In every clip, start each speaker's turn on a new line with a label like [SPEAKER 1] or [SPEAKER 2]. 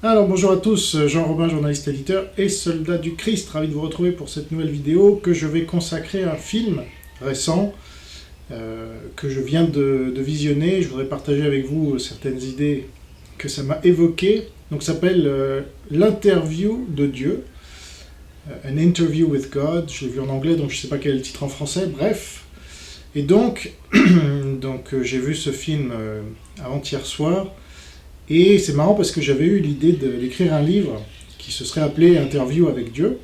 [SPEAKER 1] Alors bonjour à tous, Jean-Robin, journaliste éditeur et soldat du Christ, ravi de vous retrouver pour cette nouvelle vidéo que je vais consacrer à un film récent que je viens de visionner. Je voudrais partager avec vous certaines idées que ça m'a évoquées. Donc ça s'appelle L'interview de Dieu, An Interview with God. Je l'ai vu en anglais, donc je ne sais pas quel est le titre en français, bref. Et donc, j'ai vu ce film avant-hier soir. Et c'est marrant parce que j'avais eu l'idée d'écrire un livre qui se serait appelé Interview avec Dieu.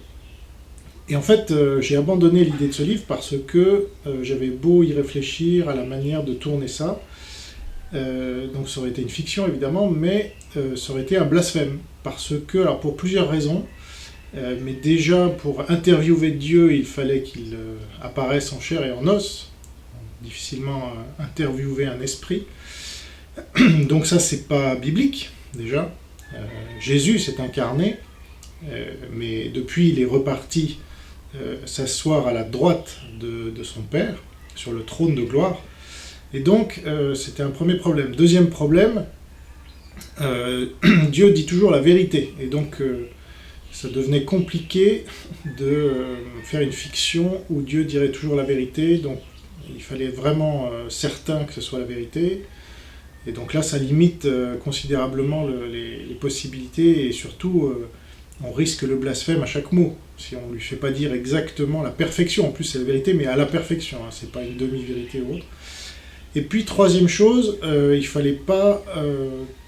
[SPEAKER 1] Et en fait, j'ai abandonné l'idée de ce livre parce que j'avais beau y réfléchir à la manière de tourner ça. Donc ça aurait été une fiction évidemment, mais ça aurait été un blasphème. Parce que, alors pour plusieurs raisons, mais déjà pour interviewer Dieu, il fallait qu'il apparaisse en chair et en os. Difficilement interviewer un esprit. Donc ça, c'est pas biblique, déjà. Jésus s'est incarné, mais depuis, il est reparti s'asseoir à la droite de son Père, sur le trône de gloire. Et donc, c'était un premier problème. Deuxième problème, Dieu dit toujours la vérité. Et donc, ça devenait compliqué de faire une fiction où Dieu dirait toujours la vérité. Donc, il fallait être vraiment certain que ce soit la vérité. Et donc là, ça limite considérablement les possibilités et surtout, on risque le blasphème à chaque mot. Si on ne lui fait pas dire exactement la perfection, en plus c'est la vérité, mais à la perfection, hein, c'est pas une demi-vérité ou autre. Et puis, troisième chose, il ne fallait pas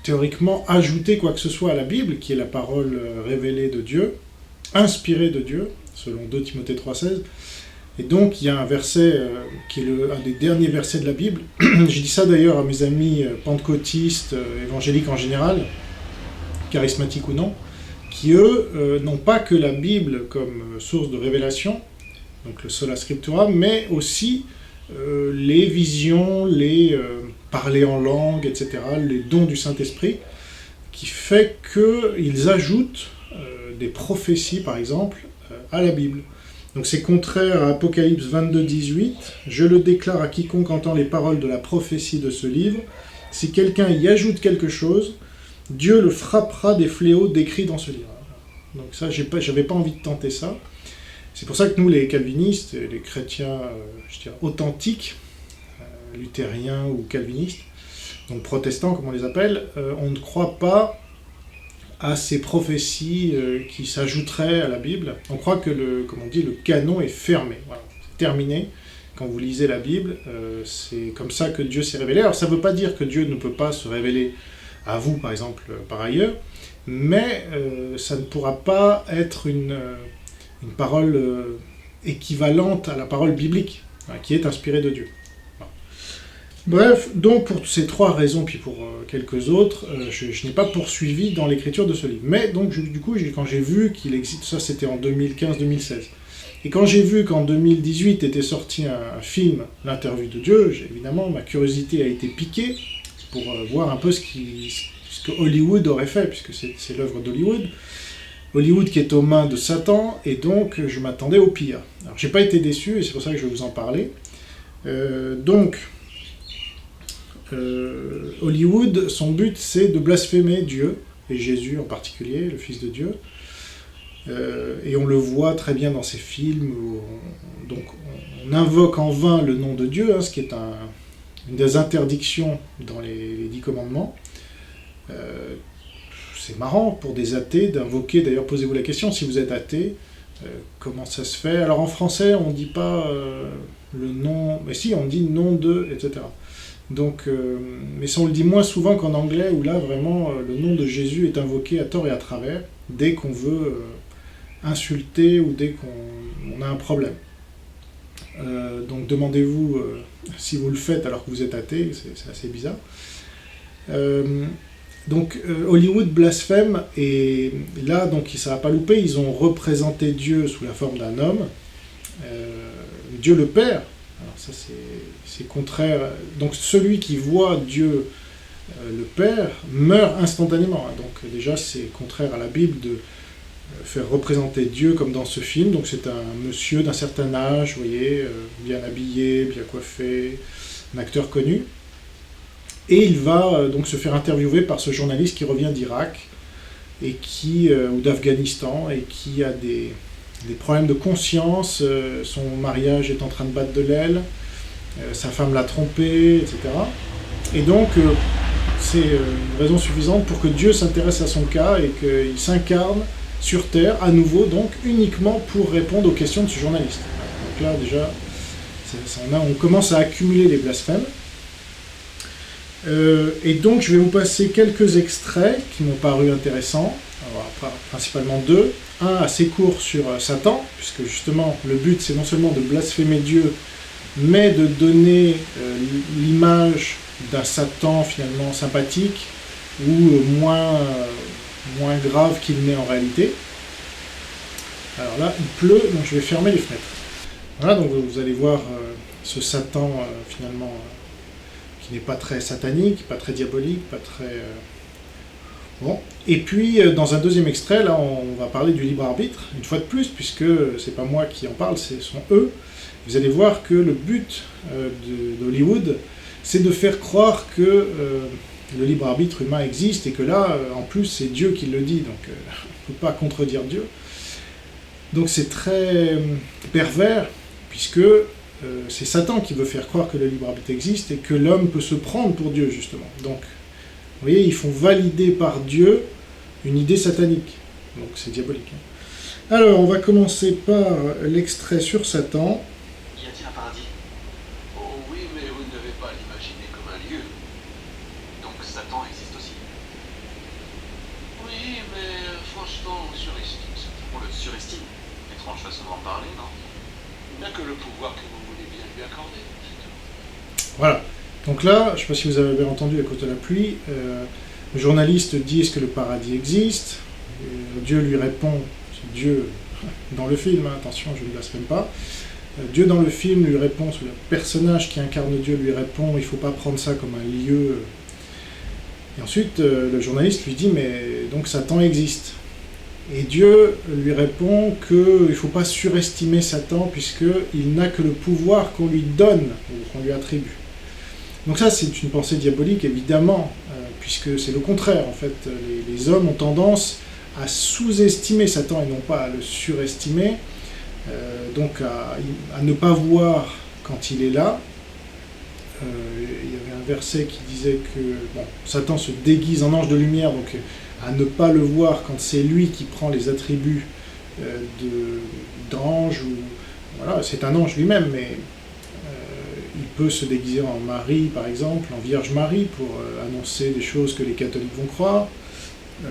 [SPEAKER 1] théoriquement ajouter quoi que ce soit à la Bible, qui est la parole révélée de Dieu, inspirée de Dieu, selon 2 Timothée 3,16. Et donc, il y a un verset qui est un des derniers versets de la Bible. J'ai dit ça d'ailleurs à mes amis pentecôtistes, évangéliques en général, charismatiques ou non, qui eux n'ont pas que la Bible comme source de révélation, donc le sola scriptura, mais aussi les visions, les parler en langue, etc., les dons du Saint-Esprit, qui fait qu'ils ajoutent des prophéties, par exemple, à la Bible. Donc c'est contraire à Apocalypse 22, 18. « Je le déclare à quiconque entend les paroles de la prophétie de ce livre. Si quelqu'un y ajoute quelque chose, Dieu le frappera des fléaux décrits dans ce livre. » Donc ça, j'avais pas envie de tenter ça. C'est pour ça que nous, les calvinistes, les chrétiens, je dirais, authentiques, luthériens ou calvinistes, donc protestants comme on les appelle, on ne croit pas à ces prophéties qui s'ajouteraient à la Bible. On croit que le canon est fermé, voilà, c'est terminé. Quand vous lisez la Bible, c'est comme ça que Dieu s'est révélé. Alors ça ne veut pas dire que Dieu ne peut pas se révéler à vous, par exemple, par ailleurs, mais ça ne pourra pas être une parole équivalente à la parole biblique, qui est inspirée de Dieu. Bref, donc pour ces trois raisons, puis pour quelques autres, je n'ai pas poursuivi dans l'écriture de ce livre. Mais donc, du coup, quand j'ai vu qu'il existe, ça c'était en 2015-2016, et quand j'ai vu qu'en 2018 était sorti un film, L'interview de Dieu, évidemment, ma curiosité a été piquée pour voir un peu ce que Hollywood aurait fait, puisque c'est l'œuvre d'Hollywood. Hollywood qui est aux mains de Satan, et donc je m'attendais au pire. Alors j'ai pas été déçu, et c'est pour ça que je vais vous en parler. Hollywood, son but c'est de blasphémer Dieu, et Jésus en particulier, le Fils de Dieu. Et on le voit très bien dans ses films, où on invoque en vain le nom de Dieu, ce qui est une des interdictions dans les 10 commandements. C'est marrant pour des athées d'invoquer, d'ailleurs posez-vous la question, si vous êtes athée, comment ça se fait? Alors en français on ne dit pas le nom, mais si on dit nom de, etc. Donc, mais ça on le dit moins souvent qu'en anglais, où là vraiment le nom de Jésus est invoqué à tort et à travers, dès qu'on veut insulter ou dès qu'on a un problème. Donc demandez-vous si vous le faites alors que vous êtes athée, c'est assez bizarre. Hollywood blasphème, et là, donc, ça n'a pas loupé, ils ont représenté Dieu sous la forme d'un homme, Dieu le Père. Alors ça, c'est contraire. Donc celui qui voit Dieu le Père meurt instantanément. Donc déjà, c'est contraire à la Bible de faire représenter Dieu comme dans ce film. Donc c'est un monsieur d'un certain âge, vous voyez, bien habillé, bien coiffé, un acteur connu. Et il va donc se faire interviewer par ce journaliste qui revient d'Irak ou d'Afghanistan, et qui a des problèmes de conscience, son mariage est en train de battre de l'aile, sa femme l'a trompé, etc. Et donc, c'est une raison suffisante pour que Dieu s'intéresse à son cas et qu'il s'incarne sur Terre, à nouveau, donc uniquement pour répondre aux questions de ce journaliste. Donc là, déjà, on commence à accumuler les blasphèmes. Et donc, je vais vous passer quelques extraits qui m'ont paru intéressants. Alors, principalement deux. Un assez court sur Satan, puisque justement, le but, c'est non seulement de blasphémer Dieu, mais de donner l'image d'un Satan finalement sympathique ou moins grave qu'il n'est en réalité. Alors là, il pleut, donc je vais fermer les fenêtres. Voilà, donc vous allez voir ce Satan finalement qui n'est pas très satanique, pas très diabolique, pas très... Bon. Et puis, dans un deuxième extrait, là, on va parler du libre arbitre, une fois de plus, puisque c'est pas moi qui en parle, ce sont eux. Vous allez voir que le but d'Hollywood, c'est de faire croire que le libre arbitre humain existe, et que là, en plus, c'est Dieu qui le dit, donc on ne peut pas contredire Dieu. Donc c'est très pervers, puisque c'est Satan qui veut faire croire que le libre arbitre existe, et que l'homme peut se prendre pour Dieu, justement. Donc, vous voyez, ils font valider par Dieu une idée satanique. Donc c'est diabolique. Alors, on va commencer par l'extrait sur Satan.
[SPEAKER 2] Y a-t-il un paradis? Oh oui, mais vous ne devez pas l'imaginer comme un lieu. Donc Satan existe aussi. Oui, mais franchement, on surestime ça. On le surestime? Étrange façon d'en parler, non? Il n'a que le pouvoir que vous voulez bien lui accorder, c'est tout.
[SPEAKER 1] Voilà. Donc là, je ne sais pas si vous avez bien entendu à cause de la pluie, le journaliste dit est-ce que le paradis existe? Dieu lui répond, c'est Dieu dans le film, hein, attention, je ne blasphème pas. Dieu dans le film lui répond, le personnage qui incarne Dieu lui répond, il ne faut pas prendre ça comme un lieu. Et ensuite, le journaliste lui dit, mais donc Satan existe. Et Dieu lui répond qu'il ne faut pas surestimer Satan, puisqu'il n'a que le pouvoir qu'on lui donne, ou qu'on lui attribue. Donc ça, c'est une pensée diabolique, évidemment, puisque c'est le contraire, en fait. Les hommes ont tendance à sous-estimer Satan et non pas à le surestimer, donc à ne pas voir quand il est là. Il y avait un verset qui disait que Satan se déguise en ange de lumière, donc à ne pas le voir quand c'est lui qui prend les attributs d'ange, ou voilà, c'est un ange lui-même, mais il peut se déguiser en Marie, par exemple, en Vierge Marie, pour annoncer des choses que les catholiques vont croire,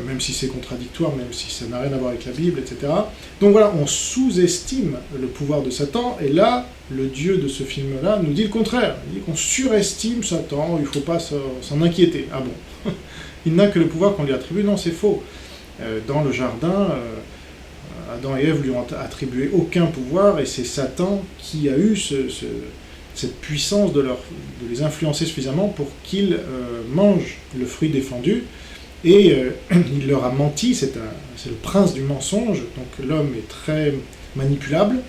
[SPEAKER 1] même si c'est contradictoire, même si ça n'a rien à voir avec la Bible, etc. Donc voilà, on sous-estime le pouvoir de Satan, et là, le Dieu de ce film-là nous dit le contraire. Il dit qu'on surestime Satan, il ne faut pas s'en inquiéter. Ah bon? Il n'a que le pouvoir qu'on lui attribue? Non, c'est faux. Dans le jardin, Adam et Ève lui ont attribué aucun pouvoir, et c'est Satan qui a eu cette puissance de les influencer suffisamment pour qu'ils mangent le fruit défendu, et il leur a menti, c'est le prince du mensonge, donc l'homme est très manipulable,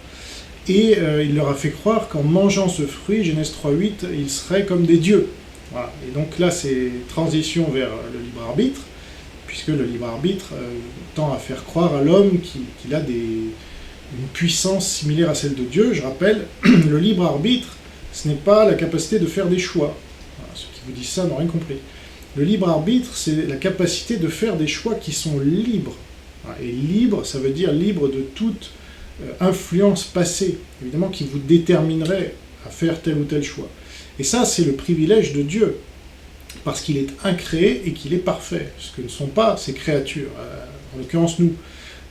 [SPEAKER 1] et il leur a fait croire qu'en mangeant ce fruit, Genèse 3.8, ils seraient comme des dieux. Voilà. Et donc là, c'est transition vers le libre arbitre, puisque le libre arbitre tend à faire croire à l'homme qu'il a une puissance similaire à celle de Dieu. Je rappelle, le libre arbitre, ce n'est pas la capacité de faire des choix. Voilà, ceux qui vous disent ça n'ont rien compris. Le libre arbitre, c'est la capacité de faire des choix qui sont libres. Voilà. Et libre, ça veut dire libre de toute influence passée, évidemment, qui vous déterminerait à faire tel ou tel choix. Et ça, c'est le privilège de Dieu, parce qu'il est incréé et qu'il est parfait, ce que ne sont pas ses créatures, en l'occurrence nous.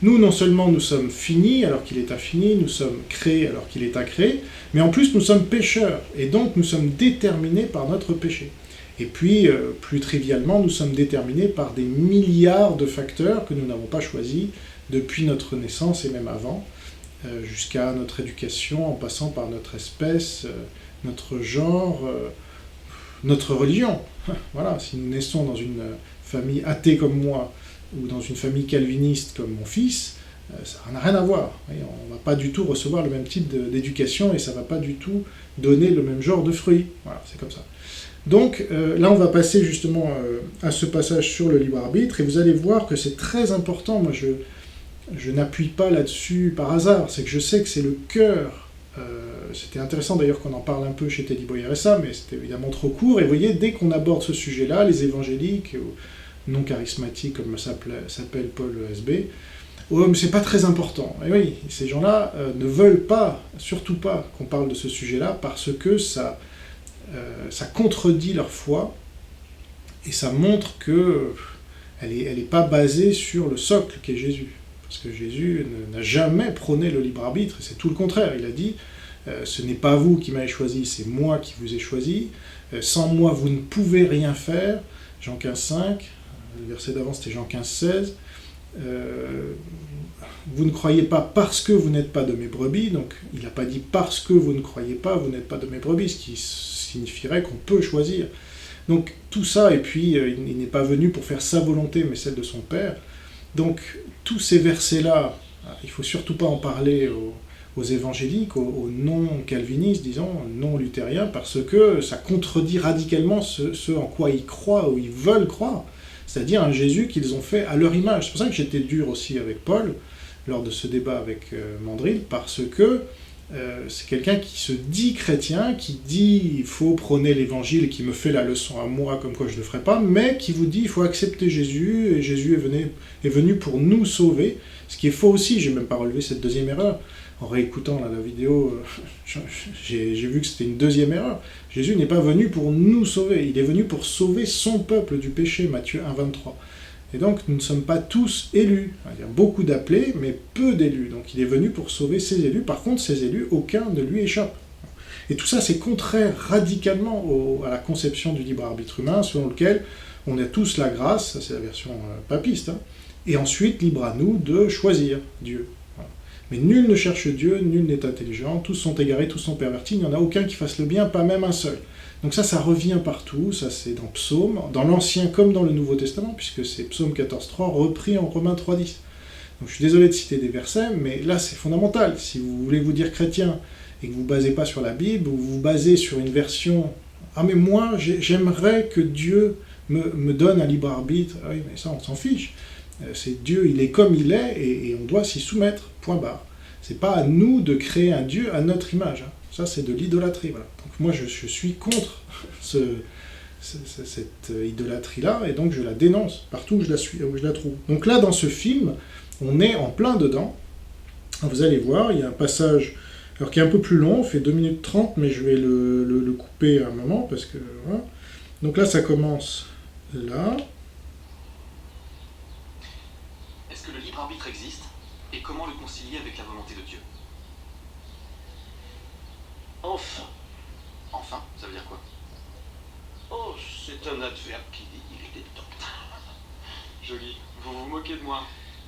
[SPEAKER 1] Nous, non seulement nous sommes finis alors qu'il est infini, nous sommes créés alors qu'il est incréé, mais en plus nous sommes pécheurs, et donc nous sommes déterminés par notre péché. Et puis, plus trivialement, nous sommes déterminés par des milliards de facteurs que nous n'avons pas choisis depuis notre naissance et même avant, jusqu'à notre éducation, en passant par notre espèce, notre genre, notre religion. Voilà, si nous naissons dans une famille athée comme moi, ou dans une famille calviniste comme mon fils, Ça n'a rien à voir. On ne va pas du tout recevoir le même type d'éducation et ça ne va pas du tout donner le même genre de fruits. Voilà, c'est comme ça. Donc là, on va passer justement à ce passage sur le libre arbitre et vous allez voir que c'est très important. Moi, je n'appuie pas là-dessus par hasard. C'est que je sais que c'est le cœur. C'était intéressant d'ailleurs qu'on en parle un peu chez Teddy Boyer et ça, mais c'était évidemment trop court. Et vous voyez, dès qu'on aborde ce sujet-là, les évangéliques, non charismatiques comme s'appelle Paul SB, oh, mais c'est pas très important. Et oui, ces gens-là ne veulent pas, surtout pas, qu'on parle de ce sujet-là parce que ça contredit leur foi et ça montre que elle est pas basée sur le socle qu'est Jésus. Parce que Jésus n'a jamais prôné le libre arbitre, et c'est tout le contraire. Il a dit ce n'est pas vous qui m'avez choisi, c'est moi qui vous ai choisi. Sans moi, vous ne pouvez rien faire. Jean 15,5. Le verset d'avant, c'était Jean 15,16. Vous ne croyez pas parce que vous n'êtes pas de mes brebis. Donc, il n'a pas dit parce que vous ne croyez pas, vous n'êtes pas de mes brebis, ce qui signifierait qu'on peut choisir. Donc, tout ça, et puis, il n'est pas venu pour faire sa volonté, mais celle de son Père. Donc, tous ces versets-là, il ne faut surtout pas en parler aux évangéliques, aux non-calvinistes, disons, non-luthériens, parce que ça contredit radicalement ce en quoi ils croient ou ils veulent croire, c'est-à-dire un Jésus qu'ils ont fait à leur image. C'est pour ça que j'étais dur aussi avec Paul, lors de ce débat avec Mandril, parce que c'est quelqu'un qui se dit chrétien, qui dit il faut prôner l'évangile, qui me fait la leçon à moi comme quoi je ne le ferai pas, mais qui vous dit il faut accepter Jésus, et Jésus est venu pour nous sauver, ce qui est faux aussi. J'ai même pas relevé cette deuxième erreur. En réécoutant la vidéo, j'ai vu que c'était une deuxième erreur. Jésus n'est pas venu pour nous sauver, il est venu pour sauver son peuple du péché, Matthieu 1,23. Et donc, nous ne sommes pas tous élus. Il y a beaucoup d'appelés, mais peu d'élus. Donc, il est venu pour sauver ses élus. Par contre, ses élus, aucun ne lui échappe. Et tout ça, c'est contraire radicalement à la conception du libre arbitre humain, selon lequel on a tous la grâce, ça c'est la version papiste, hein, et ensuite, libre à nous de choisir Dieu. Voilà. Mais nul ne cherche Dieu, nul n'est intelligent, tous sont égarés, tous sont pervertis, il n'y en a aucun qui fasse le bien, pas même un seul. Donc ça revient partout, ça c'est dans Psaume, dans l'Ancien comme dans le Nouveau Testament, puisque c'est Psaume 14.3 repris en Romains 3.10. Donc je suis désolé de citer des versets, mais là c'est fondamental. Si vous voulez vous dire chrétien et que vous ne vous basez pas sur la Bible, ou vous vous basez sur une version « Ah mais moi j'aimerais que Dieu me donne un libre arbitre », ah oui mais ça on s'en fiche. C'est Dieu, il est comme il est, et on doit s'y soumettre, point barre. C'est pas à nous de créer un Dieu à notre image, hein. Ça, c'est de l'idolâtrie. Voilà. Donc moi, je suis contre cette idolâtrie-là, et donc je la dénonce partout où je la trouve. Donc là, dans ce film, on est en plein dedans. Vous allez voir, il y a un passage alors qui est un peu plus long, fait 2 minutes 30, mais je vais le couper à un moment, parce que... Voilà. Donc là, ça commence là.
[SPEAKER 2] Est-ce que le libre arbitre existe? Et comment le concilier avec la volonté de Dieu?
[SPEAKER 3] Enfin.
[SPEAKER 2] Enfin, ça veut dire quoi?
[SPEAKER 3] Oh, c'est un adverbe qui dit il est temps.
[SPEAKER 2] Joli. Vous vous moquez de moi?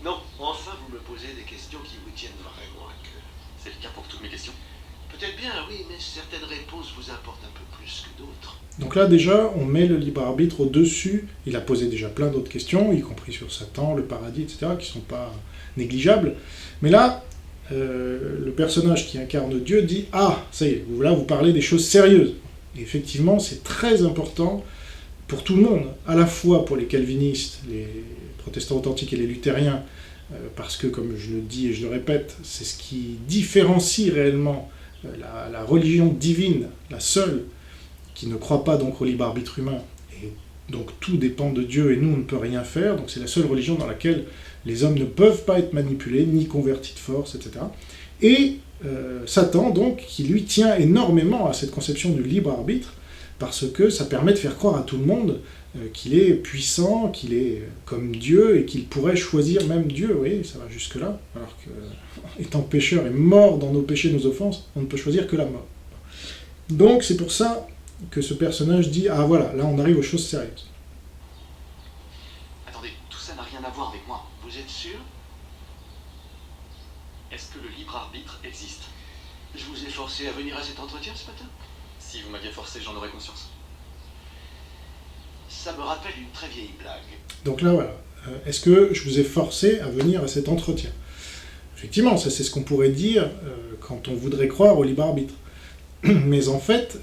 [SPEAKER 3] Non, enfin vous me posez des questions qui vous tiennent vraiment à cœur.
[SPEAKER 2] C'est le cas pour toutes mes questions?
[SPEAKER 3] Peut-être bien, oui, mais certaines réponses vous importent un peu plus que d'autres.
[SPEAKER 1] Donc là, déjà, on met le libre arbitre au-dessus. Il a posé déjà plein d'autres questions, y compris sur Satan, le paradis, etc., qui ne sont pas négligeables. Mais là, le personnage qui incarne Dieu dit « Ah, ça y est, là vous parlez des choses sérieuses ». Et effectivement, c'est très important pour tout le monde, à la fois pour les calvinistes, les protestants authentiques et les luthériens, parce que, comme je le dis et je le répète, c'est ce qui différencie réellement la religion divine, la seule, qui ne croit pas donc au libre arbitre humain, et donc tout dépend de Dieu et nous on ne peut rien faire, donc c'est la seule religion dans laquelle les hommes ne peuvent pas être manipulés, ni convertis de force, etc. Et Satan, donc, qui lui tient énormément à cette conception du libre arbitre, parce que ça permet de faire croire à tout le monde qu'il est puissant, qu'il est comme Dieu, et qu'il pourrait choisir même Dieu, oui, ça va jusque-là, alors que, étant pécheur et mort dans nos péchés, nos offenses, on ne peut choisir que la mort. Donc c'est pour ça que ce personnage dit « Ah voilà, là on arrive aux choses sérieuses ».
[SPEAKER 2] Attendez, tout ça n'a rien à voir avec moi.
[SPEAKER 3] Vous êtes sûr?
[SPEAKER 2] Est-ce que le libre arbitre existe?
[SPEAKER 3] Je vous ai forcé à venir à cet entretien ce matin?
[SPEAKER 2] Si vous m'aviez forcé, j'en aurais conscience.
[SPEAKER 3] Ça me rappelle une très vieille blague.
[SPEAKER 1] Donc là, voilà. Est-ce que je vous ai forcé à venir à cet entretien? effectivement, ça c'est ce qu'on pourrait dire quand on voudrait croire au libre arbitre. Mais en fait,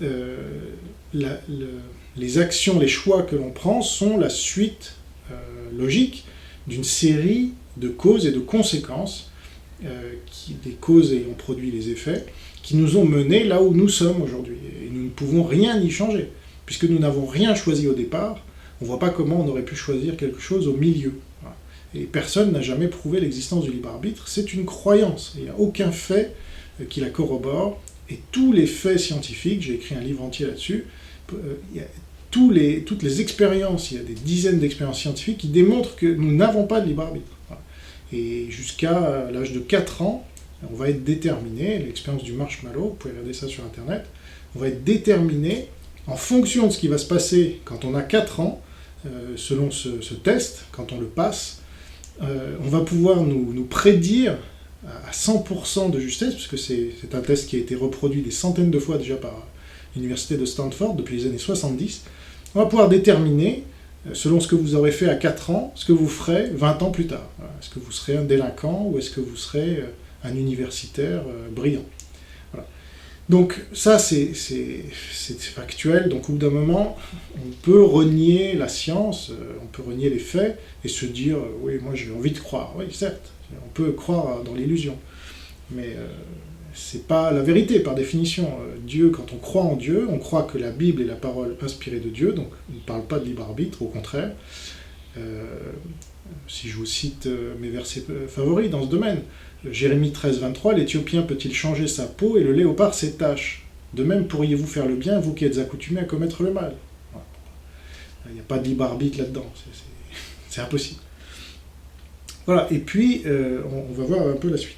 [SPEAKER 1] les actions, les choix que l'on prend sont la suite logique d'une série de causes et de conséquences, des causes ayant produit les effets, qui nous ont menés là où nous sommes aujourd'hui. Et nous ne pouvons rien y changer, puisque nous n'avons rien choisi au départ. On ne voit pas comment on aurait pu choisir quelque chose au milieu. Voilà. Et personne n'a jamais prouvé l'existence du libre arbitre. C'est une croyance. Il n'y a aucun fait qui la corrobore. Et tous les faits scientifiques, j'ai écrit un livre entier là-dessus, il y a toutes les expériences, il y a des dizaines d'expériences scientifiques qui démontrent que nous n'avons pas de libre arbitre. Voilà. Et jusqu'à l'âge de 4 ans, on va être déterminé, l'expérience du marshmallow, vous pouvez regarder ça sur Internet, on va être déterminé en fonction de ce qui va se passer quand on a 4 ans, selon ce test, quand on le passe, on va pouvoir nous prédire à 100% de justesse, puisque c'est un test qui a été reproduit des centaines de fois déjà par l'université de Stanford depuis les années 70, on va pouvoir déterminer, selon ce que vous aurez fait à 4 ans, ce que vous ferez 20 ans plus tard. Est-ce que vous serez un délinquant ou est-ce que vous serez un universitaire brillant. Voilà. Donc ça, c'est factuel. Donc au bout d'un moment, on peut renier la science, on peut renier les faits et se dire « oui, moi j'ai envie de croire ». Oui, certes, on peut croire dans l'illusion. Mais c'est pas la vérité par définition. Dieu, quand on croit en Dieu, on croit que la Bible est la parole inspirée de Dieu, donc on ne parle pas de libre arbitre, au contraire. Si je vous cite mes versets favoris dans ce domaine, Jérémie 13, 23, « L'Éthiopien peut-il changer sa peau et le léopard ses taches? De même pourriez-vous faire le bien, vous qui êtes accoutumés à commettre le mal. » Il n'y a pas de libre arbitre là-dedans, c'est impossible. Voilà, et puis on va voir un peu la suite.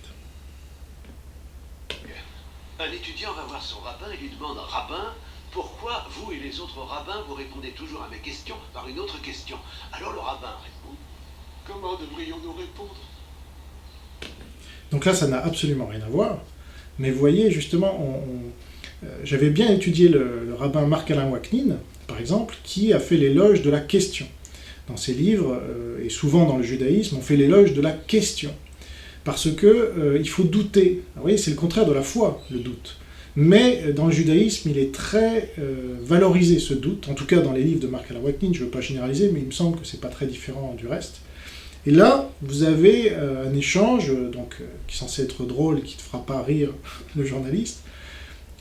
[SPEAKER 3] Un étudiant va voir son rabbin et lui demande « Rabbin, pourquoi vous et les autres rabbins vous répondez toujours à mes questions par une autre question ?» Alors le rabbin répond « Comment devrions-nous répondre ?»
[SPEAKER 1] Donc là, ça n'a absolument rien à voir. Mais vous voyez, justement, j'avais bien étudié le rabbin Marc-Alain Waknin, par exemple, qui a fait l'éloge de la question. Dans ses livres, et souvent dans le judaïsme, on fait l'éloge de la question. Parce que il faut douter. Vous voyez, c'est le contraire de la foi, le doute. Mais dans le judaïsme, il est très valorisé, ce doute. En tout cas, dans les livres de Marc-Alain Waknin, je ne veux pas généraliser, mais il me semble que ce n'est pas très différent du reste. Et là, vous avez un échange qui est censé être drôle, qui ne fera pas rire le journaliste,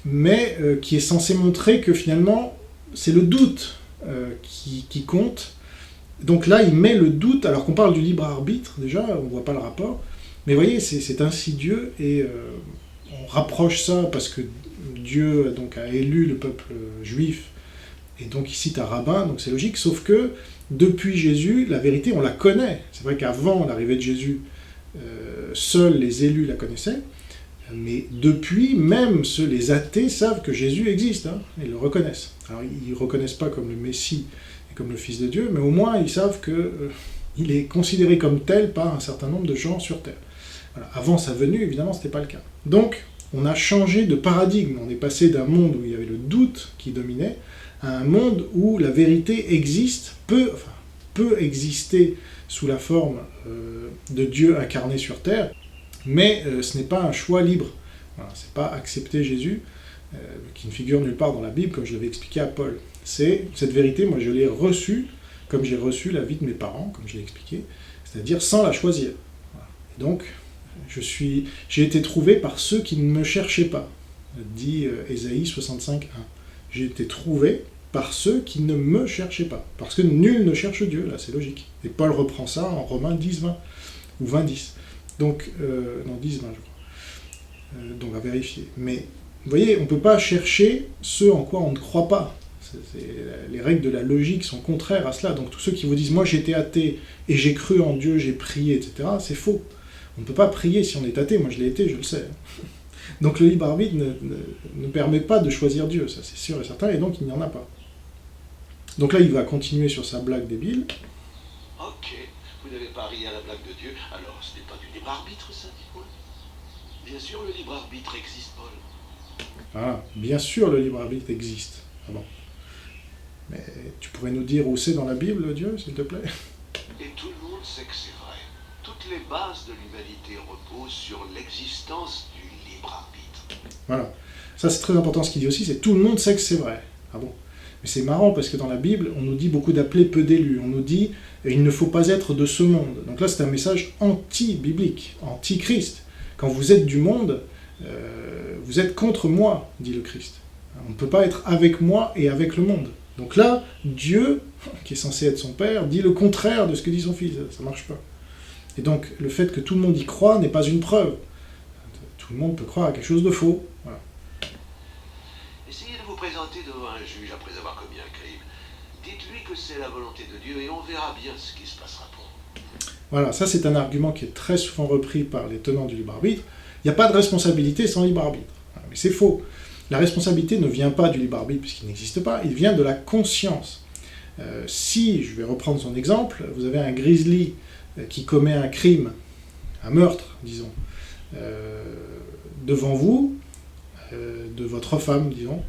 [SPEAKER 1] mais qui est censé montrer que finalement, c'est le doute qui compte. Donc là, il met le doute, alors qu'on parle du libre arbitre, déjà, on ne voit pas le rapport, mais vous voyez, c'est insidieux, et on rapproche ça parce que Dieu a élu le peuple juif, et donc il cite un rabbin, donc c'est logique, sauf que depuis Jésus, la vérité, on la connaît. C'est vrai qu'avant l'arrivée de Jésus, seuls les élus la connaissaient, mais depuis, même les athées savent que Jésus existe, et le reconnaissent. Alors ils ne le reconnaissent pas comme le Messie et comme le Fils de Dieu, mais au moins ils savent qu'il est considéré comme tel par un certain nombre de gens sur Terre. Voilà. Avant sa venue, évidemment, ce n'était pas le cas. Donc, on a changé de paradigme. On est passé d'un monde où il y avait le doute qui dominait, à un monde où la vérité existe, peut exister sous la forme de Dieu incarné sur Terre, mais ce n'est pas un choix libre. Voilà, c'est pas accepter Jésus, qui ne figure nulle part dans la Bible, comme je l'avais expliqué à Paul. Cette vérité, moi je l'ai reçue, comme j'ai reçu la vie de mes parents, comme je l'ai expliqué, c'est-à-dire sans la choisir. Voilà. Et donc, j'ai été trouvé par ceux qui ne me cherchaient pas, dit Ésaïe 65, 1. J'ai été trouvé par ceux qui ne me cherchaient pas. Parce que nul ne cherche Dieu, là, c'est logique. Et Paul reprend ça en Romains 10, 20, ou 20, 10. Donc, non, 10, 20, je crois. Donc, à vérifier. Mais, vous voyez, on ne peut pas chercher ce en quoi on ne croit pas. Les règles de la logique sont contraires à cela. Donc, tous ceux qui vous disent « moi, j'étais athée, et j'ai cru en Dieu, j'ai prié, etc. » c'est faux. On ne peut pas prier si on est athée. Moi, je l'ai été, je le sais. Donc, le libre arbitre ne permet pas de choisir Dieu, ça c'est sûr et certain, et donc il n'y en a pas. Donc là, il va continuer sur sa blague débile.
[SPEAKER 3] Ok, vous n'avez pas ri à la blague de Dieu, alors ce n'est pas du libre arbitre, ça, dites-moi. Bien sûr, le libre arbitre existe, Paul.
[SPEAKER 1] Ah, bien sûr, le libre arbitre existe. Ah bon. Mais tu pourrais nous dire où c'est dans la Bible, Dieu, s'il te plaît?
[SPEAKER 3] Et tout le monde sait que c'est vrai. Toutes les bases de l'humanité reposent sur l'existence du libre arbitre.
[SPEAKER 1] Voilà. Ça, c'est très important ce qu'il dit aussi, c'est tout le monde sait que c'est vrai. Ah bon? Mais c'est marrant parce que dans la Bible, on nous dit beaucoup d'appelés, peu d'élus. On nous dit il ne faut pas être de ce monde. Donc là, c'est un message anti-biblique, anti-Christ. Quand vous êtes du monde, vous êtes contre moi, dit le Christ. On ne peut pas être avec moi et avec le monde. Donc là, Dieu, qui est censé être son Père, dit le contraire de ce que dit son Fils. Ça ne marche pas. Et donc, le fait que tout le monde y croit n'est pas une preuve. Tout le monde peut croire à quelque chose de faux. Voilà.
[SPEAKER 3] Essayez de vous présenter devant un juge après avoir commis un crime. Dites-lui que c'est la volonté de Dieu et on verra bien ce qui se passera pour vous.
[SPEAKER 1] Voilà, ça c'est un argument qui est très souvent repris par les tenants du libre arbitre. Il n'y a pas de responsabilité sans libre arbitre. Voilà, mais c'est faux. La responsabilité ne vient pas du libre arbitre puisqu'il n'existe pas, il vient de la conscience. Si, je vais reprendre son exemple, vous avez un grizzly qui commet un crime, un meurtre, disons, devant vous, de votre femme, disons,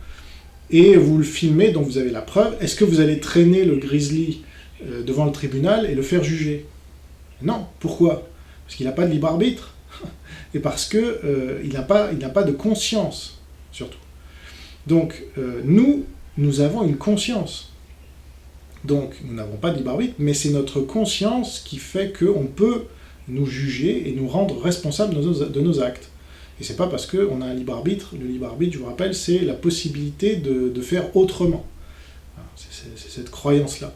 [SPEAKER 1] et vous le filmez, donc vous avez la preuve, est-ce que vous allez traîner le grizzly devant le tribunal et le faire juger? Non. Pourquoi? Parce qu'il n'a pas de libre arbitre, et parce qu'il n'a pas de conscience, surtout. Donc, nous avons une conscience. Donc, nous n'avons pas de libre arbitre, mais c'est notre conscience qui fait qu'on peut nous juger et nous rendre responsables de nos actes. Et c'est pas parce qu'on a un libre arbitre. Le libre arbitre, je vous rappelle, c'est la possibilité de faire autrement. C'est cette croyance-là.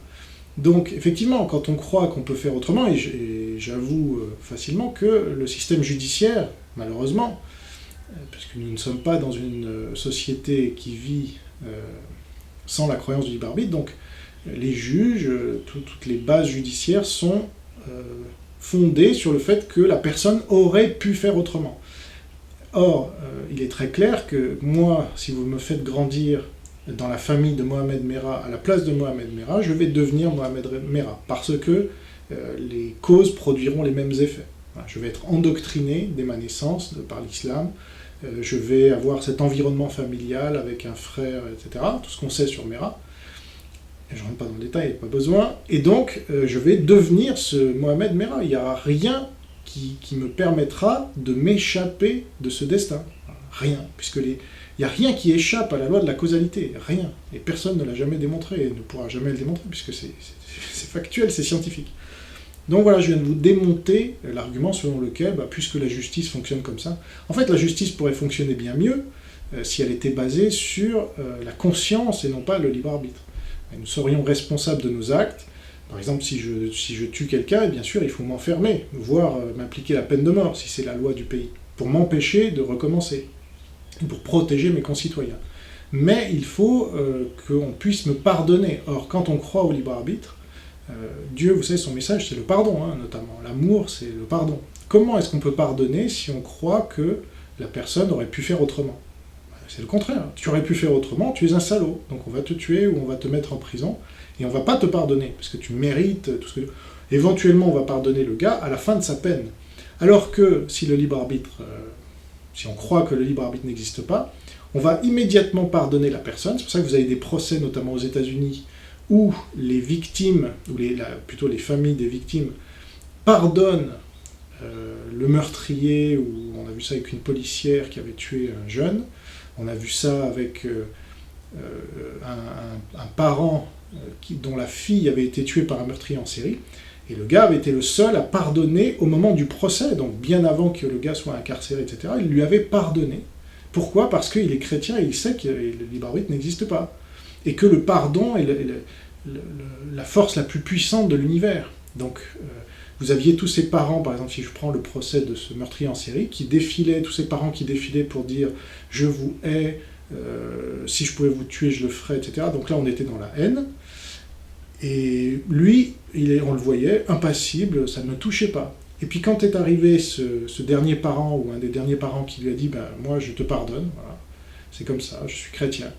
[SPEAKER 1] Donc, effectivement, quand on croit qu'on peut faire autrement, et j'avoue facilement que le système judiciaire, malheureusement, parce que nous ne sommes pas dans une société qui vit sans la croyance du libre arbitre, donc les juges, toutes les bases judiciaires sont fondées sur le fait que la personne aurait pu faire autrement. Or, il est très clair que moi, si vous me faites grandir dans la famille de Mohamed Merah, à la place de Mohamed Merah, je vais devenir Mohamed Merah, parce que les causes produiront les mêmes effets. Voilà, je vais être endoctriné dès ma naissance par l'islam, je vais avoir cet environnement familial avec un frère, etc., tout ce qu'on sait sur Merah. Je ne rentre pas dans le détail, il n'y a pas besoin. Et donc, je vais devenir ce Mohamed Merah. Il n'y aura rien qui me permettra de m'échapper de ce destin. Rien. Il n'y a rien qui échappe à la loi de la causalité. Rien. Et personne ne l'a jamais démontré et ne pourra jamais le démontrer, puisque c'est factuel, c'est scientifique. Donc voilà, je viens de vous démonter l'argument selon lequel, puisque la justice fonctionne comme ça, en fait, la justice pourrait fonctionner bien mieux si elle était basée sur la conscience et non pas le libre arbitre. Nous serions responsables de nos actes. Par exemple, si je tue quelqu'un, bien sûr, il faut m'enfermer, voire m'appliquer la peine de mort, si c'est la loi du pays, pour m'empêcher de recommencer, pour protéger mes concitoyens. Mais il faut qu'on puisse me pardonner. Or, quand on croit au libre arbitre, Dieu, vous savez, son message, c'est le pardon, notamment. L'amour, c'est le pardon. Comment est-ce qu'on peut pardonner si on croit que la personne aurait pu faire autrement? C'est le contraire. Tu aurais pu faire autrement, tu es un salaud. Donc on va te tuer ou on va te mettre en prison, et on va pas te pardonner, parce que tu mérites tout ce que... Éventuellement, on va pardonner le gars à la fin de sa peine. Alors que si le libre arbitre, si on croit que le libre arbitre n'existe pas, on va immédiatement pardonner la personne. C'est pour ça que vous avez des procès, notamment aux États-Unis, où les victimes, ou plutôt les familles des victimes, pardonnent le meurtrier, ou on a vu ça avec une policière qui avait tué un jeune. On a vu ça avec un parent dont la fille avait été tuée par un meurtrier en série, et le gars avait été le seul à pardonner au moment du procès, donc bien avant que le gars soit incarcéré, etc., il lui avait pardonné. Pourquoi? Parce qu'il est chrétien et il sait que le libre arbitre n'existe pas, et que le pardon est la force la plus puissante de l'univers. Donc, vous aviez tous ces parents, par exemple, si je prends le procès de ce meurtrier en série, tous ces parents qui défilaient pour dire « je vous hais, si je pouvais vous tuer, je le ferais », etc. Donc là, on était dans la haine. Et lui, on le voyait, impassible, ça ne le touchait pas. Et puis quand est arrivé ce dernier parent, ou un des derniers parents qui lui a dit « moi, je te pardonne, voilà, c'est comme ça, je suis chrétien »,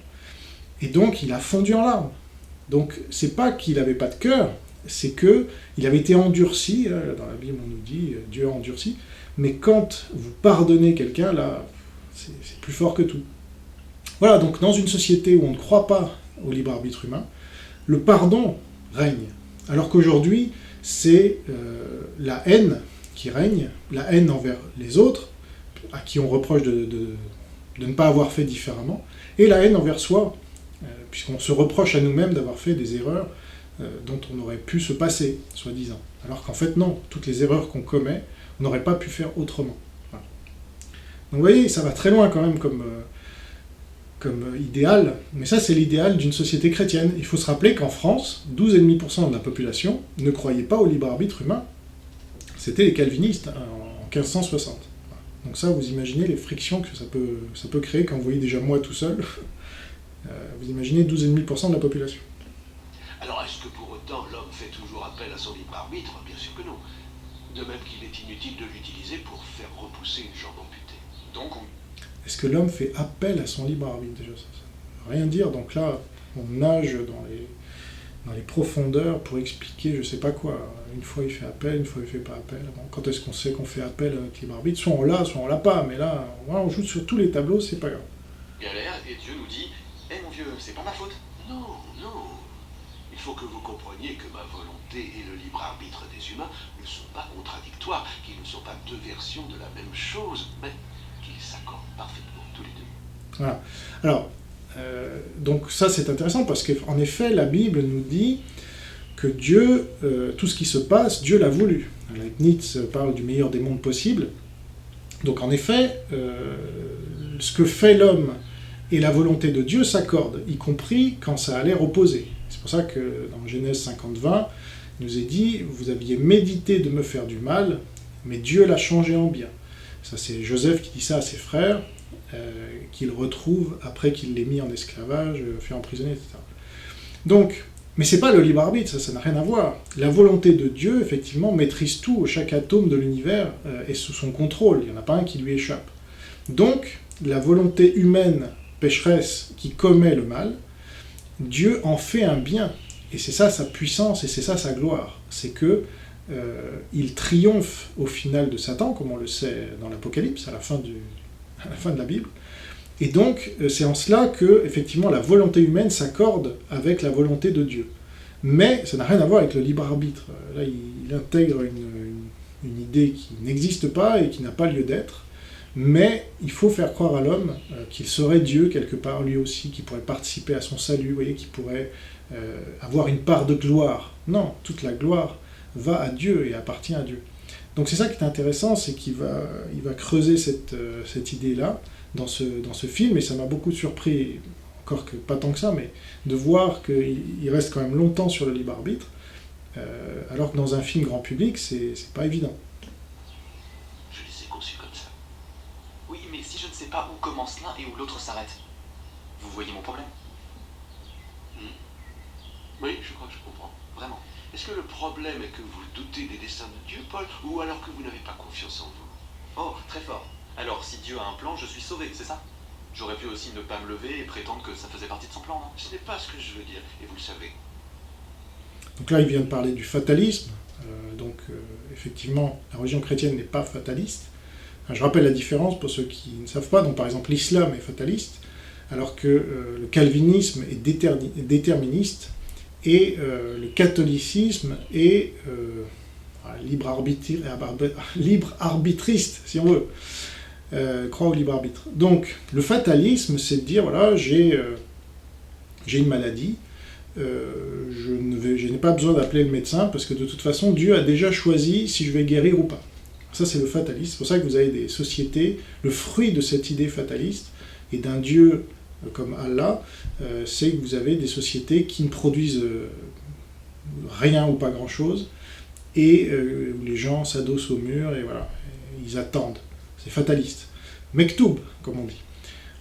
[SPEAKER 1] et donc il a fondu en larmes. Donc c'est pas qu'il n'avait pas de cœur, c'est qu'il avait été endurci, dans la Bible on nous dit « Dieu a endurci », mais quand vous pardonnez quelqu'un, là, c'est plus fort que tout. Voilà, donc dans une société où on ne croit pas au libre arbitre humain, le pardon règne. Alors qu'aujourd'hui, c'est la haine qui règne, la haine envers les autres, à qui on reproche de ne pas avoir fait différemment, et la haine envers soi, puisqu'on se reproche à nous-mêmes d'avoir fait des erreurs dont on aurait pu se passer, soi-disant. Alors qu'en fait, non, toutes les erreurs qu'on commet, on n'aurait pas pu faire autrement. Voilà. Donc vous voyez, ça va très loin quand même comme idéal, mais ça c'est l'idéal d'une société chrétienne. Il faut se rappeler qu'en France, 12,5% de la population ne croyait pas au libre arbitre humain. C'était les calvinistes en 1560. Voilà. Donc ça, vous imaginez les frictions que ça peut créer quand vous voyez déjà moi tout seul. Vous imaginez 12,5% de la population.
[SPEAKER 3] Alors est-ce que pour autant l'homme fait toujours appel à son libre arbitre? Bien sûr que non. De même qu'il est inutile de l'utiliser pour faire repousser une jambe amputée.
[SPEAKER 2] Donc,
[SPEAKER 1] Est-ce que l'homme fait appel à son libre arbitre déjà? Ça ne veut rien dire, donc là, on nage dans les profondeurs pour expliquer je sais pas quoi. Une fois il fait appel, une fois il fait pas appel. Bon, quand est-ce qu'on sait qu'on fait appel à notre libre arbitre? Soit on l'a pas, mais là, voilà, on joue sur tous les tableaux, c'est pas grave.
[SPEAKER 2] galère, et Dieu nous dit « Eh mon vieux, c'est pas ma faute !»
[SPEAKER 3] Non, non. Il faut que vous compreniez que ma volonté et le libre arbitre des humains ne sont pas contradictoires, qu'ils ne sont pas deux versions de la même chose, mais qu'ils s'accordent parfaitement tous les deux.
[SPEAKER 1] Voilà. Alors, donc ça c'est intéressant parce qu'en effet, la Bible nous dit que Dieu, tout ce qui se passe, Dieu l'a voulu. Leibniz parle du meilleur des mondes possibles. Donc en effet, ce que fait l'homme et la volonté de Dieu s'accordent, y compris quand ça a l'air opposé. C'est pour ça que dans Genèse 50-20, il nous est dit « Vous aviez médité de me faire du mal, mais Dieu l'a changé en bien. » Ça c'est Joseph qui dit ça à ses frères, qu'il retrouve après qu'il l'ait mis en esclavage, fait emprisonner, etc. Donc, mais c'est pas le libre arbitre, ça n'a rien à voir. La volonté de Dieu, effectivement, maîtrise tout, chaque atome de l'univers est sous son contrôle, il n'y en a pas un qui lui échappe. Donc, la volonté humaine pécheresse qui commet le mal, Dieu en fait un bien. Et c'est ça sa puissance, et c'est ça sa gloire. C'est que il triomphe au final de Satan, comme on le sait dans l'Apocalypse, à la fin de la Bible. Et donc, c'est en cela que, effectivement, la volonté humaine s'accorde avec la volonté de Dieu. Mais ça n'a rien à voir avec le libre arbitre. Là, il intègre une idée qui n'existe pas et qui n'a pas lieu d'être. Mais il faut faire croire à l'homme qu'il serait Dieu quelque part, lui aussi, qui pourrait participer à son salut, vous voyez, qui pourrait avoir une part de gloire. Non, toute la gloire va à Dieu et appartient à Dieu. Donc c'est ça qui est intéressant, c'est qu'il va creuser cette idée-là dans ce film, et ça m'a beaucoup surpris, encore que pas tant que ça, mais de voir qu'il reste quand même longtemps sur le libre arbitre, alors que dans un film grand public, c'est pas évident.
[SPEAKER 3] Je les ai conçus comme ça.
[SPEAKER 2] oui, mais si je ne sais pas où commence l'un et où l'autre s'arrête, vous voyez mon problème?
[SPEAKER 3] Oui, je crois que je comprends.
[SPEAKER 2] Vraiment.
[SPEAKER 3] Est-ce que le problème est que vous doutez des desseins de Dieu, Paul, ou alors que vous n'avez pas confiance en vous?
[SPEAKER 2] Oh, très fort. Alors, si Dieu a un plan, je suis sauvé, c'est ça? J'aurais pu aussi ne pas me lever et prétendre que ça faisait partie de son plan, non?
[SPEAKER 3] Ce n'est pas ce que je veux dire, et vous le savez.
[SPEAKER 1] Donc là, il vient de parler du fatalisme. Effectivement, la religion chrétienne n'est pas fataliste. Je rappelle la différence pour ceux qui ne savent pas. Donc, par exemple, l'islam est fataliste, alors que le calvinisme est déterministe, et le catholicisme est libre arbitriste, si on veut. Croit au libre arbitre. Donc, le fatalisme, c'est de dire, voilà, j'ai une maladie, je n'ai pas besoin d'appeler le médecin, parce que de toute façon, Dieu a déjà choisi si je vais guérir ou pas. Ça, c'est le fatalisme. C'est pour ça que vous avez des sociétés, le fruit de cette idée fataliste, et d'un Dieu comme Allah, c'est que vous avez des sociétés qui ne produisent rien ou pas grand-chose, et où les gens s'adossent au mur, et voilà, ils attendent. C'est fataliste. Mektoub, comme on dit.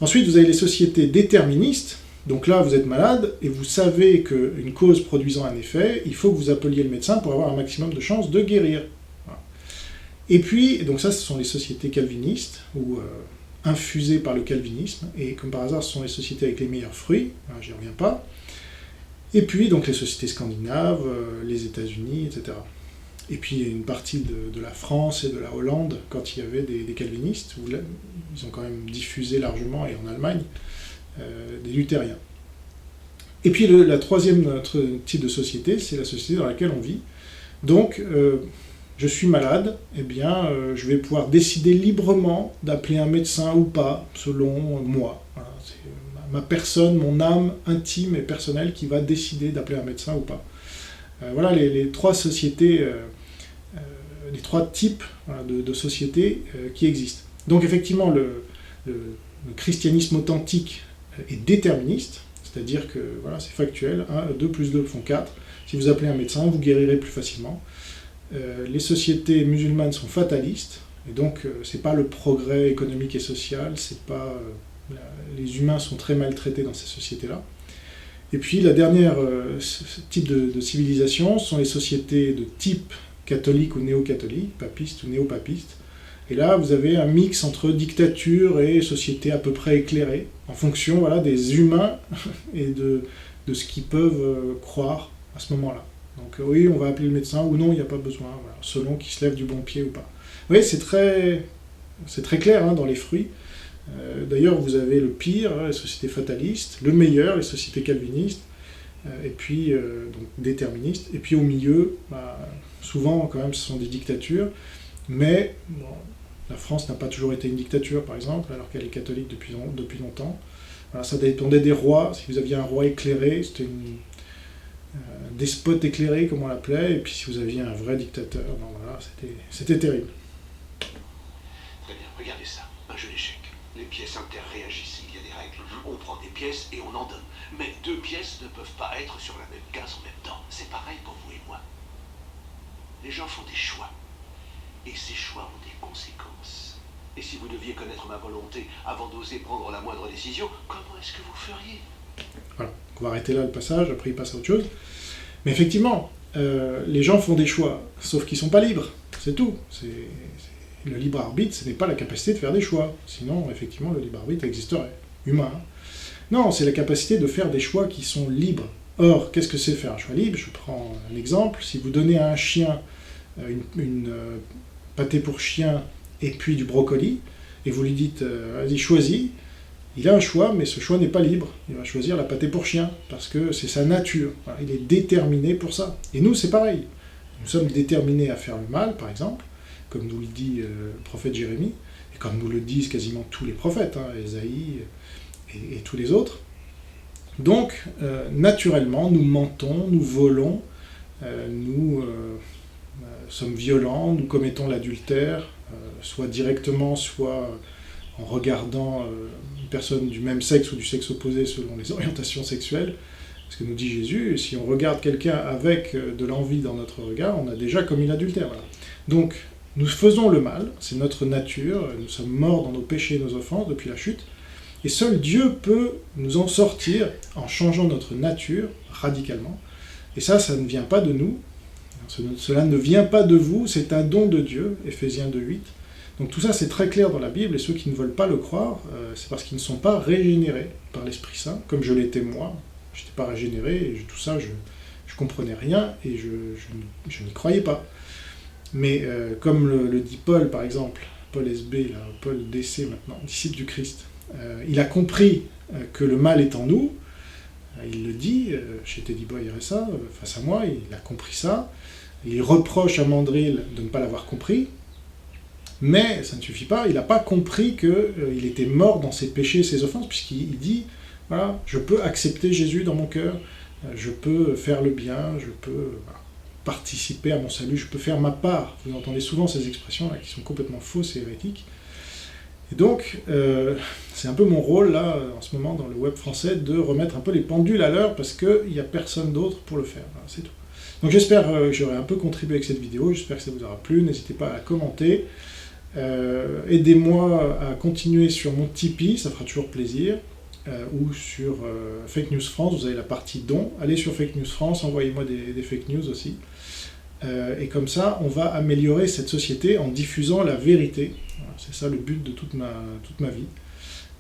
[SPEAKER 1] Ensuite, vous avez les sociétés déterministes. Donc là, vous êtes malade, et vous savez qu'une cause produisant un effet, il faut que vous appeliez le médecin pour avoir un maximum de chances de guérir. Voilà. Et puis, donc ça, ce sont les sociétés calvinistes, ou infusées par le calvinisme, et comme par hasard, ce sont les sociétés avec les meilleurs fruits, j'y reviens pas. Et puis, donc les sociétés scandinaves, les États-Unis, etc. Et puis une partie de la France et de la Hollande, quand il y avait des calvinistes, où là, ils ont quand même diffusé largement, et en Allemagne, des luthériens. Et puis la troisième type de société, c'est la société dans laquelle on vit. Donc, je suis malade, eh bien, je vais pouvoir décider librement d'appeler un médecin ou pas, selon moi. Voilà, c'est ma personne, mon âme intime et personnelle qui va décider d'appeler un médecin ou pas. Voilà les trois sociétés, les trois types, voilà, de sociétés qui existent. Donc effectivement, le christianisme authentique est déterministe, c'est-à-dire que voilà, c'est factuel, 2 plus 2 font 4. Si vous appelez un médecin, vous guérirez plus facilement. Les sociétés musulmanes sont fatalistes, et donc c'est pas le progrès économique et social, c'est pas les humains sont très maltraités dans ces sociétés-là. Et puis la dernière type de civilisation sont les sociétés de type catholique ou néo-catholique, papiste ou néo-papiste. Et là, vous avez un mix entre dictature et société à peu près éclairée, en fonction voilà, des humains et de ce qu'ils peuvent croire à ce moment-là. Donc oui, on va appeler le médecin, ou non, il n'y a pas besoin, voilà, selon qu'il se lève du bon pied ou pas. Oui, c'est très clair hein, dans les fruits. D'ailleurs, vous avez le pire, les sociétés fatalistes, le meilleur, les sociétés calvinistes, et puis donc déterministes, et puis au milieu, souvent quand même ce sont des dictatures, mais bon, la France n'a pas toujours été une dictature par exemple, alors qu'elle est catholique depuis longtemps. Voilà, ça dépendait des rois, si vous aviez un roi éclairé, c'était un despote éclairé comme on l'appelait, et puis si vous aviez un vrai dictateur, non, voilà, c'était terrible.
[SPEAKER 3] Très bien, regardez ça, un jeu d'échecs. Les pièces interréagissent, il y a des règles. On prend des pièces et on en donne. Mais 2 pièces ne peuvent pas être sur la même case en même temps. C'est pareil pour vous et moi. Les gens font des choix. Et ces choix ont des conséquences. Et si vous deviez connaître ma volonté avant d'oser prendre la moindre décision, comment est-ce que vous feriez ?
[SPEAKER 1] Voilà, on va arrêter là le passage, après il passe à autre chose. Mais effectivement, les gens font des choix, sauf qu'ils ne sont pas libres, c'est tout. Le libre arbitre, ce n'est pas la capacité de faire des choix. Sinon, effectivement, le libre arbitre existerait, humain. Non, c'est la capacité de faire des choix qui sont libres. Or, qu'est-ce que c'est faire un choix libre ? Je prends un exemple. Si vous donnez à un chien une pâté pour chien et puis du brocoli, et vous lui dites vas-y, choisis, il a un choix, mais ce choix n'est pas libre. Il va choisir la pâté pour chien, parce que c'est sa nature. Voilà, il est déterminé pour ça. Et nous, c'est pareil. Nous sommes déterminés à faire le mal, par exemple, comme nous le dit le prophète Jérémie, et comme nous le disent quasiment tous les prophètes, Ésaïe et tous les autres. Donc, naturellement, nous mentons, nous volons, nous sommes violents, nous commettons l'adultère, soit directement, soit en regardant une personne du même sexe ou du sexe opposé selon les orientations sexuelles. Parce que nous dit Jésus, si on regarde quelqu'un avec de l'envie dans notre regard, on a déjà commis l'adultère. Voilà. Donc, nous faisons le mal, c'est notre nature, nous sommes morts dans nos péchés et nos offenses depuis la chute, et seul Dieu peut nous en sortir en changeant notre nature radicalement. Et ça ne vient pas de nous, cela ne vient pas de vous, c'est un don de Dieu, Éphésiens 2:8. Donc tout ça c'est très clair dans la Bible, et ceux qui ne veulent pas le croire, c'est parce qu'ils ne sont pas régénérés par l'Esprit Saint, comme je l'étais moi, je n'étais pas régénéré, et tout ça je comprenais rien, et je n'y croyais pas. Mais comme le dit Paul par exemple, Paul SB, là, Paul DC maintenant, disciple du Christ, il a compris que le mal est en nous, il le dit chez Teddy Boy RSA, face à moi, il a compris ça, il reproche à Mandrill de ne pas l'avoir compris, mais ça ne suffit pas, il n'a pas compris qu'il était mort dans ses péchés et ses offenses, puisqu'il dit, voilà, je peux accepter Jésus dans mon cœur, je peux faire le bien, je peux participer à mon salut, je peux faire ma part. Vous entendez souvent ces expressions-là qui sont complètement fausses et hérétiques. Et donc, c'est un peu mon rôle, là, en ce moment, dans le web français, de remettre un peu les pendules à l'heure, parce qu'il n'y a personne d'autre pour le faire. Voilà, c'est tout. Donc j'espère que j'aurai un peu contribué avec cette vidéo, j'espère que ça vous aura plu, n'hésitez pas à commenter. Aidez-moi à continuer sur mon Tipeee, ça fera toujours plaisir, ou sur Fake News France, vous avez la partie dons. Allez sur Fake News France, envoyez-moi des fake news aussi. Et comme ça, on va améliorer cette société en diffusant la vérité. Voilà, c'est ça le but de toute ma vie.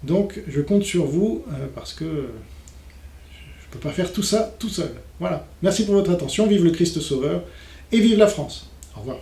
[SPEAKER 1] Donc, je compte sur vous, parce que je ne peux pas faire tout ça tout seul. Voilà. Merci pour votre attention, vive le Christ Sauveur, et vive la France. Au revoir.